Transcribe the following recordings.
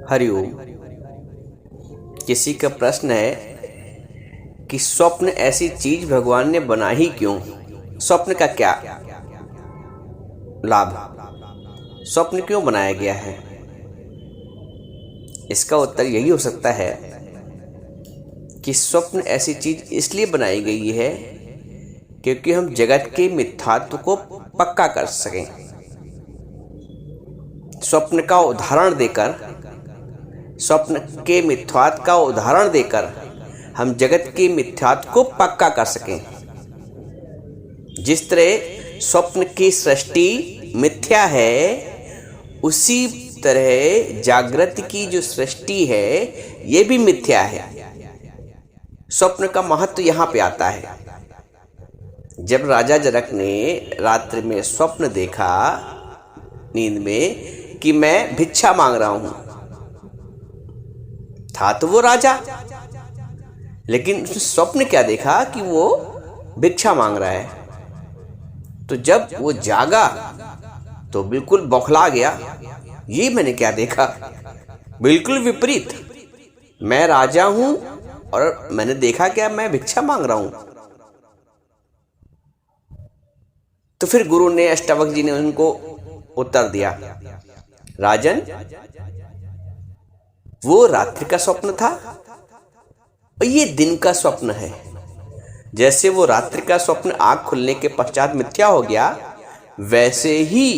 हरिओम। किसी का प्रश्न है कि स्वप्न ऐसी चीज भगवान ने बनाई क्यों? स्वप्न का क्या लाभ? स्वप्न क्यों बनाया गया है? इसका उत्तर यही हो सकता है कि स्वप्न ऐसी चीज इसलिए बनाई गई है क्योंकि हम जगत के मिथ्यात्व को पक्का कर सकें। स्वप्न का उदाहरण देकर, स्वप्न के मिथ्यात्व का उदाहरण देकर हम जगत के मिथ्यात्व को पक्का कर सकें। जिस तरह स्वप्न की सृष्टि मिथ्या है, उसी तरह जागृत की जो सृष्टि है ये भी मिथ्या है। स्वप्न का महत्व यहाँ पे आता है। जब राजा जनक ने रात्रि में स्वप्न देखा नींद में कि मैं भिक्षा मांग रहा हूं, था तो वो राजा, लेकिन उसने स्वप्न क्या देखा कि वो भिक्षा मांग रहा है। तो जब वो जागा तो बिल्कुल बौखला गया, ये मैंने क्या देखा, बिल्कुल विपरीत। मैं राजा हूं और मैंने देखा क्या, मैं भिक्षा मांग रहा हूं। तो फिर गुरु ने, अष्टावक्र जी ने उनको उत्तर दिया, राजन, वो रात्रि का स्वप्न था और ये दिन का स्वप्न है। जैसे वो रात्रि का स्वप्न आंख खुलने के पश्चात मिथ्या हो गया, वैसे ही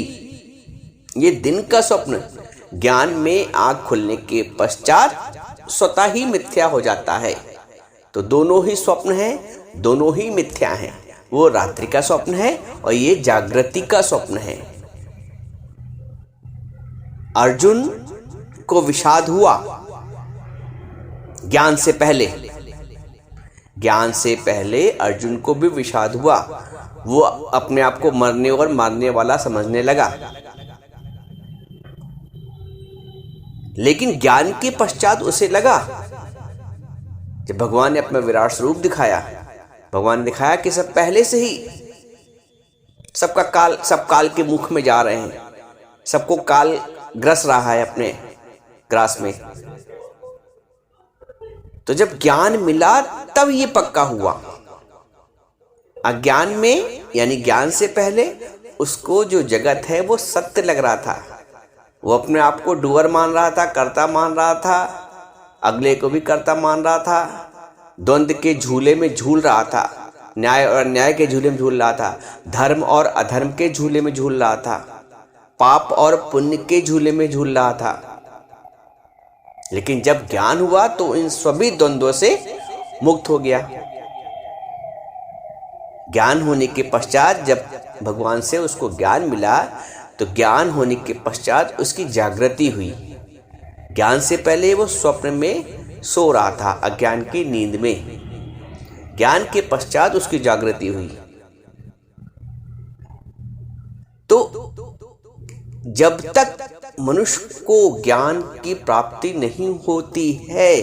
ये दिन का स्वप्न ज्ञान में आंख खुलने के पश्चात स्वतः ही मिथ्या हो जाता है। तो दोनों ही स्वप्न हैं, दोनों ही मिथ्या हैं। वो रात्रि का स्वप्न है और ये जागृति का स्वप्न है। अर्जुन को विषाद हुआ ज्ञान से पहले, ज्ञान से पहले अर्जुन को भी विषाद हुआ। वो अपने आप को मरने और मारने वाला समझने लगा। लेकिन ज्ञान के पश्चात उसे लगा, जब भगवान ने अपना विराट स्वरूप दिखाया, भगवान ने दिखाया कि सब पहले से ही सबका काल, सब काल के मुख में जा रहे हैं, सबको काल ग्रस रहा है अपने ग्रास में। तो जब ज्ञान मिला तब ये पक्का हुआ। अज्ञान में यानी ज्ञान से पहले उसको जो जगत है वो सत्य लग रहा था। वो अपने आप को डूअर मान रहा था, कर्ता मान रहा था, अगले को भी कर्ता मान रहा था, द्वंद्व के झूले में झूल रहा था, न्याय और अन्याय के झूले में झूल रहा था, धर्म और अधर्म के झूले में झूल रहा था, पाप और पुण्य के झूले में झूल रहा था। लेकिन जब ज्ञान हुआ तो इन सभी द्वंद्वों से मुक्त हो गया। ज्ञान होने के पश्चात जब भगवान से उसको ज्ञान मिला, तो ज्ञान होने के पश्चात उसकी जागृति हुई। ज्ञान से पहले वो स्वप्न में सो रहा था, अज्ञान की नींद में। ज्ञान के पश्चात उसकी जागृति हुई। तो जब तक मनुष्य को ज्ञान की प्राप्ति नहीं होती है,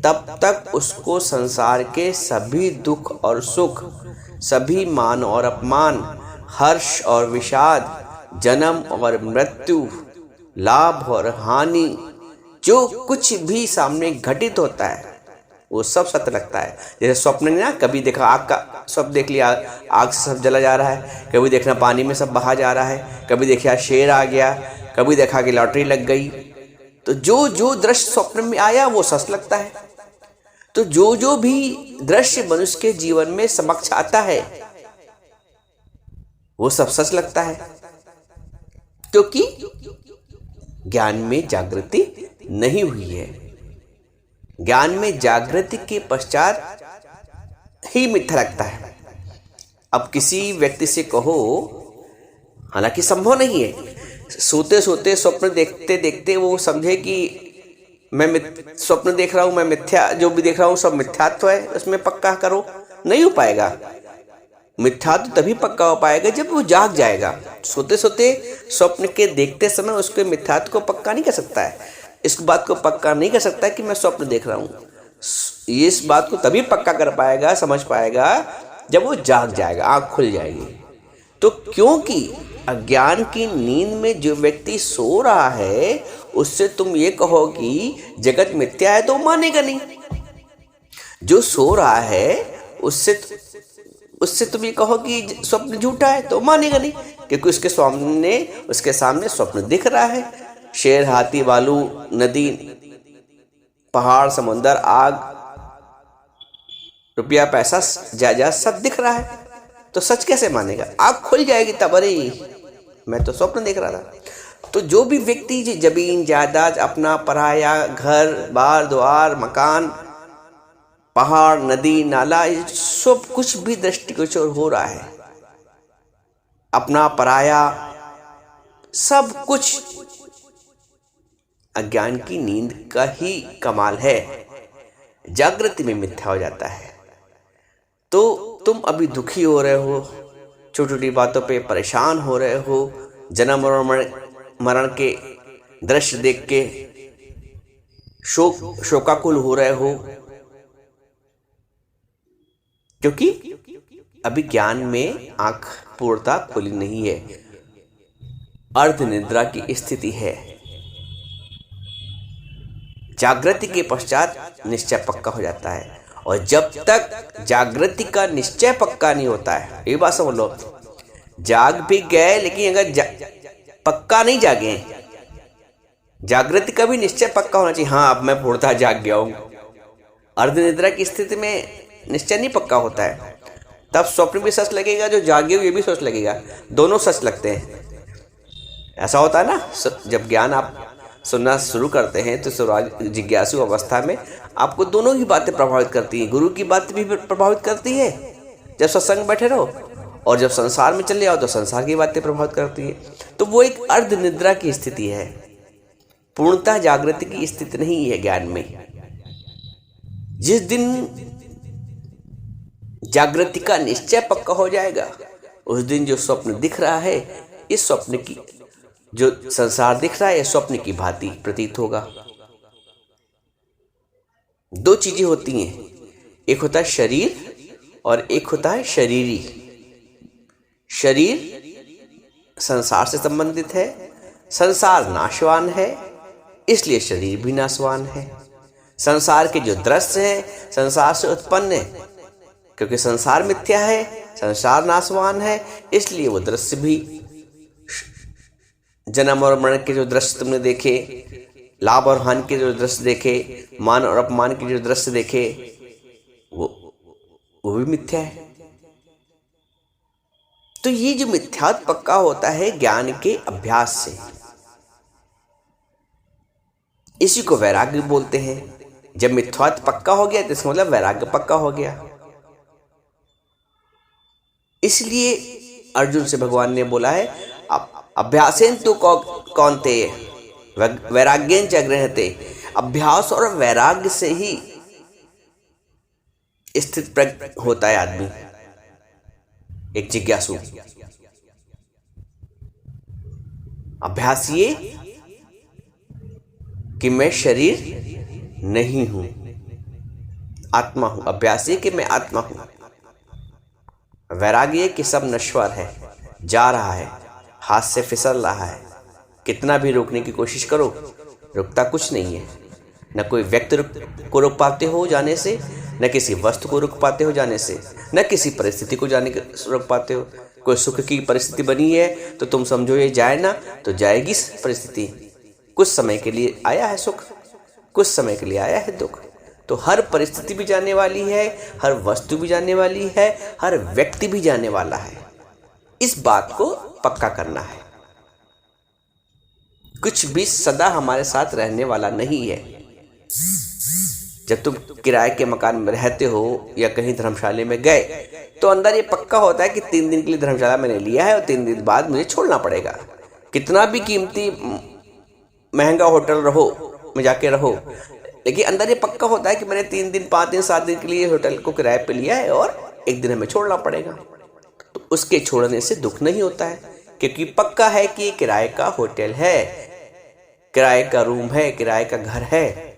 तब तक उसको संसार के सभी दुख और सुख, सभी मान और अपमान, हर्ष और विषाद, जन्म और मृत्यु, लाभ और हानि, जो कुछ भी सामने घटित होता है वो सब सत्य लगता है। जैसे स्वप्न में ना, कभी देखा आग का स्वप्न देख लिया, आग से सब जला जा रहा है, कभी देखना पानी में सब बहा जा रहा है, कभी देखा शेर आ गया, कभी देखा कि लॉटरी लग गई। तो जो जो दृश्य स्वप्न में आया वो सच लगता है। तो जो जो भी दृश्य मनुष्य के जीवन में समक्ष आता है वो सब सच लगता है, क्योंकि ज्ञान में जागृति नहीं हुई है। ज्ञान में जागृति के पश्चात ही मिथ्या लगता है। अब किसी व्यक्ति से कहो, हालांकि संभव नहीं है, सोते सोते स्वप्न देखते देखते वो समझे कि मैं स्वप्न देख रहा हूं, मैं मिथ्या, जो भी देख रहा हूं सब मिथ्यात्व है, उसमें पक्का करो, नहीं हो पाएगा। मिथ्यात्व तभी पक्का हो पाएगा जब वो जाग जाएगा। सोते सोते स्वप्न के देखते समय उसके मिथ्यात्व को पक्का नहीं कर सकता है। इस बात को पक्का नहीं कर सकता कि मैं स्वप्न देख रहा हूं। इस बात को तभी पक्का कर पाएगा, समझ पाएगा, जब वो जाग जाएगा, आंख खुल जाएगी। तो क्योंकि अज्ञान की नींद में जो व्यक्ति सो रहा है उससे तुम ये कहो कि जगत मिथ्या है तो मानेगा नहीं। जो सो रहा है उससे तुम ये कहो कि स्वप्न झूठा है तो मानेगा नहीं, क्योंकि उसके सामने स्वप्न दिख रहा है। शेर, हाथी, भालू, नदी, पहाड़, समुंदर, आग, रुपया, पैसा, जायदाद सब दिख रहा है, तो सच कैसे मानेगा? आँख खुल जाएगी तब, अरे मैं तो स्वप्न देख रहा था। तो जो भी व्यक्ति जमीन, जायदाद, अपना, पराया, घर बार, द्वार, मकान, पहाड़, नदी, नाला, सब कुछ भी दृष्टिगोचर हो रहा है, अपना, पराया, सब कुछ अज्ञान की नींद का ही कमाल है। जागृति में मिथ्या हो जाता है। तो तुम अभी दुखी हो रहे हो, छोटी छोटी बातों पे परेशान हो रहे हो, जन्म और मरण के दृश्य देख के शोकाकुल हो रहे हो, क्योंकि अभी ज्ञान में आंख पूर्णता खुली नहीं है, अर्ध निद्रा की स्थिति है। जागृति के पश्चात निश्चय पक्का हो जाता है, और जब तक जागृति का निश्चय पक्का नहीं होता है, ये बात समझ लो, जाग भी गए लेकिन अगर पक्का नहीं जागे, जागृति का भी निश्चय पक्का होना चाहिए, हाँ अब मैं पूर्णतः जाग गया हूं। अर्ध निद्रा की स्थिति में निश्चय नहीं पक्का होता है, तब स्वप्न भी सच लगेगा, जो जागे हुए भी सच लगेगा, दोनों सच लगते हैं। ऐसा होता है ना, जब ज्ञान आप सुनना शुरू करते हैं तो जिज्ञासु अवस्था में आपको दोनों ही बातें प्रभावित करती हैं, गुरु की बात भी प्रभावित करती है जब सत्संग बैठे रहो, और जब संसार में चले आओ तो संसार की बातें प्रभावित करती है। तो वो एक अर्ध निद्रा की स्थिति है, पूर्णतः जागृति की स्थिति नहीं है ज्ञान में। जिस दिन जागृति का निश्चय पक्का हो जाएगा, उस दिन जो स्वप्न दिख रहा है, इस स्वप्न की, जो संसार दिख रहा है, स्वप्न की भांति प्रतीत होगा। दो चीजें होती हैं, एक होता है शरीर और एक होता है शरीरी। शरीर संसार से संबंधित है, संसार नाशवान है, इसलिए शरीर भी नाशवान है। संसार के जो दृश्य हैं संसार से उत्पन्न है, क्योंकि संसार मिथ्या है, संसार नाशवान है, इसलिए वो दृश्य भी, जन्म और मरण के जो दृश्य तुमने देखे, लाभ और हानि के जो दृश्य देखे, मान और अपमान के जो दृश्य देखे, वो भी मिथ्या है। तो ये जो मिथ्यात्व पक्का होता है ज्ञान के अभ्यास से, इसी को वैराग्य बोलते हैं। जब मिथ्यात्व पक्का हो गया तो इसका मतलब वैराग्य पक्का हो गया। इसलिए अर्जुन से भगवान ने बोला है, अभ्यासेन तु कौन्ते वैराग्येन च गृह्णते। अभ्यास और वैराग्य से ही स्थित प्रज्ञ होता है आदमी, एक जिज्ञासु। अभ्यास ये कि मैं शरीर नहीं हूं, आत्मा हूं। अभ्यास ये कि मैं आत्मा हूं। वैराग्य कि सब नश्वर है, जा रहा है, हाथ से फिसल रहा है, कितना भी रोकने की कोशिश करो रुकता कुछ नहीं है। न कोई व्यक्ति को रोक पाते हो जाने से, न किसी वस्तु को रोक पाते हो जाने से, न किसी परिस्थिति को जाने के रोक पाते हो। कोई सुख की परिस्थिति बनी है तो तुम समझो ये जाए ना, तो जाएगी परिस्थिति। कुछ समय के लिए आया है सुख, कुछ समय के लिए आया है दुख। तो हर परिस्थिति भी जाने वाली है, हर वस्तु भी जाने वाली है, हर व्यक्ति भी जाने वाला है। इस बात को पक्का करना है। कुछ भी सदा हमारे साथ रहने वाला नहीं है। जब तुम किराए के मकान में रहते हो या कहीं धर्मशाला में गए तो अंदर ये पक्का होता है कि 3 दिन के लिए धर्मशाला मैंने लिया है और 3 दिन बाद मुझे छोड़ना पड़ेगा। कितना भी कीमती महंगा होटल रहो में जाके रहो, लेकिन अंदर ये पक्का होता है कि मैंने 3 दिन 5 दिन 7 दिन के लिए होटल को किराए पे लिया है और एक दिन हमें छोड़ना पड़ेगा। तो उसके छोड़ने से दुख नहीं होता है, क्योंकि पक्का है कि किराए का होटल है, किराए का रूम है, किराए का घर है,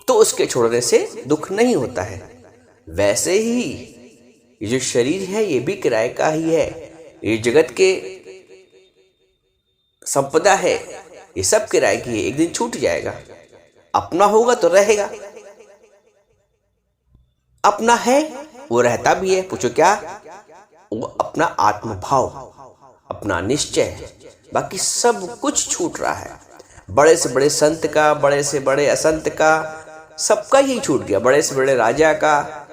तो उसके छोड़ने से दुख नहीं होता है। वैसे ही ये जो शरीर है ये भी किराए का ही है, ये जगत के संपदा है, ये सब किराए की है, एक दिन छूट जाएगा। अपना होगा तो रहेगा, अपना है वो रहता भी है। पूछो क्या? वो अपना आत्मभाव, अपना निश्चय, बाकी सब कुछ छूट रहा है। बड़े से बड़े संत का, बड़े से बड़े असंत का, सबका यही छूट गया। बड़े से बड़े राजा का,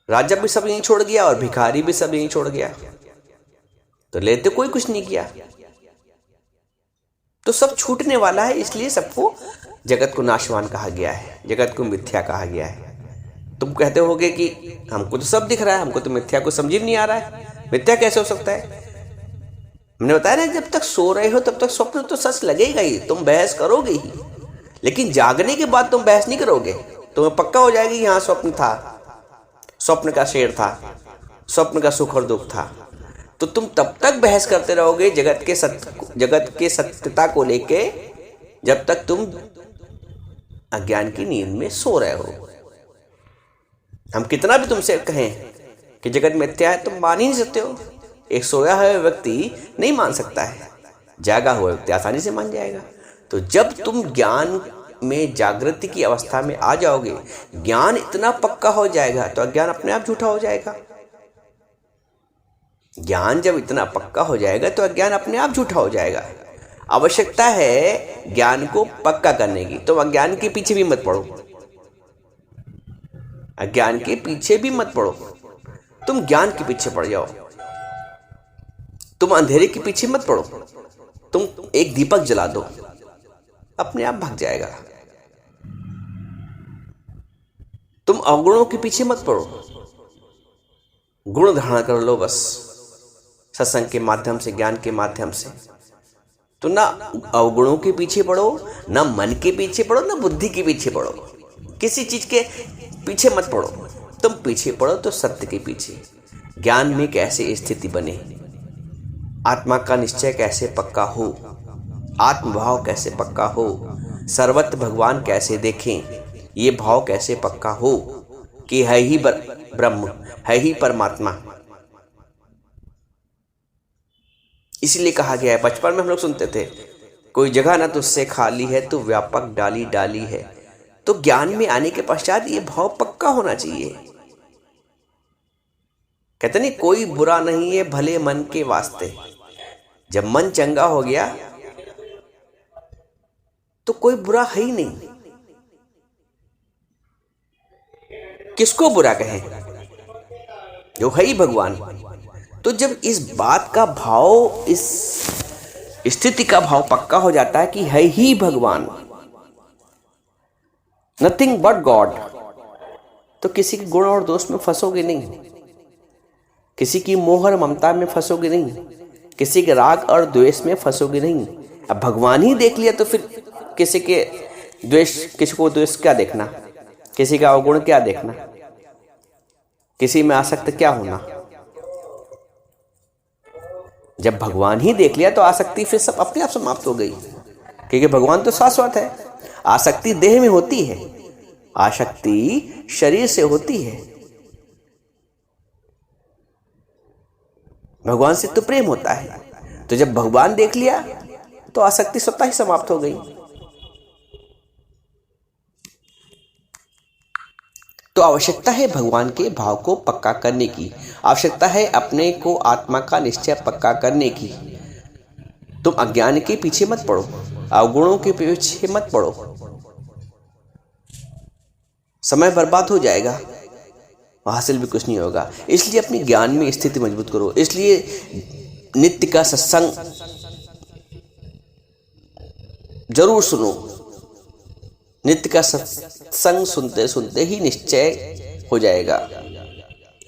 राजा भी सब यही छोड़ गया और भिखारी भी सब यही छोड़ गया। तो लेते कोई कुछ नहीं किया, तो सब छूटने वाला है। इसलिए सबको जगत को नाशवान कहा गया है, जगत को मिथ्या कहा गया है। तुम कहते होगे कि हमको तो सब दिख रहा है, हमको तो मिथ्या को समझ नहीं आ रहा है। मिथ्या कैसे हो सकता है? हमने बताया ना, जब तक सो रहे हो तब तक स्वप्न तो सच लगेगा ही, तुम बहस करोगे ही। लेकिन जागने के बाद तुम बहस नहीं करोगे, तुम्हें पक्का हो जाएगी यहाँ स्वप्न था, स्वप्न का शेर था, स्वप्न का सुख और दुख था। तो तुम तब तक बहस करते रहोगे जगत के सत्यता को लेके, जब तक तुम अज्ञान की नींद में सो रहे हो। हम कितना भी तुमसे कहें कि जगत मिथ्या है, तुम मान ही नहीं सकते हो। एक सोया हुआ व्यक्ति नहीं मान सकता है, जागा हुआ व्यक्ति आसानी से मान जाएगा। तो जब तुम ज्ञान में, जागृति की अवस्था में आ जाओगे, ज्ञान इतना पक्का हो जाएगा तो अज्ञान अपने आप झूठा हो जाएगा। ज्ञान जब इतना पक्का हो जाएगा तो अज्ञान अपने आप झूठा हो जाएगा। आवश्यकता है ज्ञान को पक्का करने की। तुम अज्ञान के पीछे भी मत पड़ो, अज्ञान के पीछे भी मत पड़ो, तुम ज्ञान के पीछे पड़ जाओ। तुम अंधेरे के पीछे मत पड़ो, तुम एक दीपक जला दो, अपने आप भाग जाएगा। तुम अवगुणों के पीछे मत पड़ो, गुण धारण कर लो बस, सत्संग के माध्यम से, ज्ञान के माध्यम से। तो ना अवगुणों के पीछे पड़ो, ना मन के पीछे पड़ो, ना बुद्धि के पीछे पड़ो, किसी चीज के पीछे मत पड़ो। तुम पीछे पड़ो तो सत्य के पीछे। ज्ञान में कैसे स्थिति बने, आत्मा का निश्चय कैसे पक्का हो, आत्मभाव कैसे पक्का हो, सर्वत्र भगवान कैसे देखें, ये भाव कैसे पक्का हो कि है ही ब्रह्म, है ही परमात्मा। इसलिए कहा गया है, बचपन में हम लोग सुनते थे, कोई जगह ना तुझसे खाली है, तू व्यापक डाली डाली है। तो ज्ञान में आने के पश्चात ये भाव पक्का होना चाहिए। कहते नहीं, कोई बुरा नहीं है भले मन के वास्ते। जब मन चंगा हो गया तो कोई बुरा है ही नहीं। किसको बुरा कहें, जो है ही भगवान। तो जब इस बात का भाव, इस स्थिति का भाव पक्का हो जाता है कि है ही भगवान, नथिंग बट गॉड, तो किसी के गुण और दोष में फंसोगे नहीं, किसी की मोह और ममता में फंसोगे नहीं, किसी के राग और द्वेष में फंसोगे नहीं। अब भगवान ही देख लिया तो फिर किसी के द्वेष, किसी को द्वेष क्या देखना, किसी का अवगुण क्या देखना, किसी में आसक्त क्या होना। जब भगवान ही देख लिया तो आसक्ति फिर सब अपने आप समाप्त हो गई, क्योंकि भगवान तो शाश्वत है। आसक्ति देह में होती है, आसक्ति शरीर से होती है। भगवान से तो प्रेम होता है। तो जब भगवान देख लिया तो आसक्ति स्वतः ही समाप्त हो गई। तो आवश्यकता है भगवान के भाव को पक्का करने की, आवश्यकता है अपने को आत्मा का निश्चय पक्का करने की। तुम अज्ञान के पीछे मत पड़ो, अवगुणों के पीछे मत पड़ो, समय बर्बाद हो जाएगा, हासिल भी कुछ नहीं होगा। इसलिए अपनी ज्ञान में स्थिति मजबूत करो। इसलिए नित्य का सत्संग जरूर सुनो। नित्य का सत्संग सुनते सुनते ही निश्चय हो जाएगा,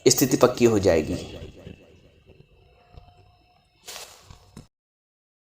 स्थिति पक्की हो जाएगी।